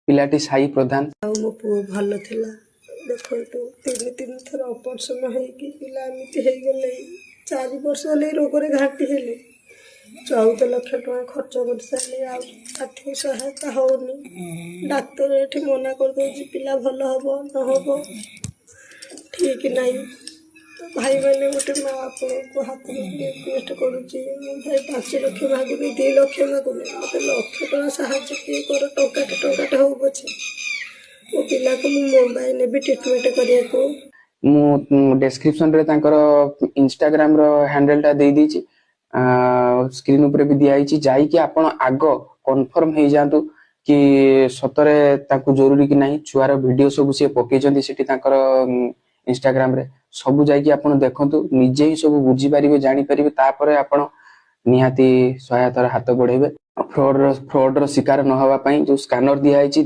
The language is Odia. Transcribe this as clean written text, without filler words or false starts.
ପିଲାଟି ସାଇ ପ୍ରଧାନ। ଆଉ ମୋ ପୁଅ ଭଲ ଥିଲା। ଦେଖନ୍ତୁ ତିନି ଥର ଅପରେସନ ହେଇକି ପିଲା ଏମିତି ହେଇଗଲେ। 4 ବର୍ଷ ହେଲେ ରୋଗରେ ଘାଣ୍ଟି ହେଲେ। 14 ଲକ୍ଷ ଟଙ୍କା ଖର୍ଚ୍ଚ କରିସାରିଲେ, ଆଉ ଆର୍ଥିକ ସହାୟତା ହଉନି। ଡାକ୍ତର ଏଠି ମନା କରିଦଉଛି ପିଲା ଭଲ ହବ ନ ହବ ଠିକ ନାହିଁ। ତ ଭାଇମାନେ ଗୋଟେ ମା ଆପଣଙ୍କୁ ହାତରେ ରିକ୍ୱେଷ୍ଟ କରୁଛି, ମୁଁ ଭାଇ 5 ଲକ୍ଷ ମାଗୁନି 2 ଲକ୍ଷ ମାଗୁନି, ମୋତେ 1 ଲକ୍ଷ ଟଙ୍କା ସାହାଯ୍ୟ କିଏ କର, ଟଙ୍କାଟେ ହଉ ପଛେ ମୋ ପିଲାକୁ ମୁଁ ମୁମ୍ବାଇ ନେବି ଟ୍ରିଟମେଣ୍ଟ କରିବାକୁ। ମୁଁ ଡେସ୍କ୍ରିପସନ ରେ ତାଙ୍କର ଇନଷ୍ଟାଗ୍ରାମ ର ହ୍ୟାଣ୍ଡେଲ ଟା ଦେଇ ଦେଇଛି, ସ୍କ୍ରିନ ଉପରେ ବି ଦିଆହେଇଛି। ଯାଇକି ଆପଣ ଆଗ କନଫର୍ମ ହେଇଯାଆନ୍ତୁ କି ସତରେ ତାଙ୍କୁ ଜରୁରୀ କି ନାହିଁ। ଛୁଆର ଭିଡିଓ ସବୁ ସିଏ ପକେଇଛନ୍ତି ସେଠି ତାଙ୍କର ଇନଷ୍ଟାଗ୍ରାମ ରେ, ସବୁ ଯାଇକି ଆପଣ ଦେଖନ୍ତୁ, ନିଜେ ହିଁ ସବୁ ବୁଝିପାରିବେ ଜାଣିପାରିବେ, ତାପରେ ଆପଣ ନିହାତି ସହାୟତାର ହାତ ବଢେଇବେ। ଫ୍ରଡ ର ଶିକାର ନ ହେବା ପାଇଁ ଯୋଉ ସ୍କାନର ଦିଆହେଇଛି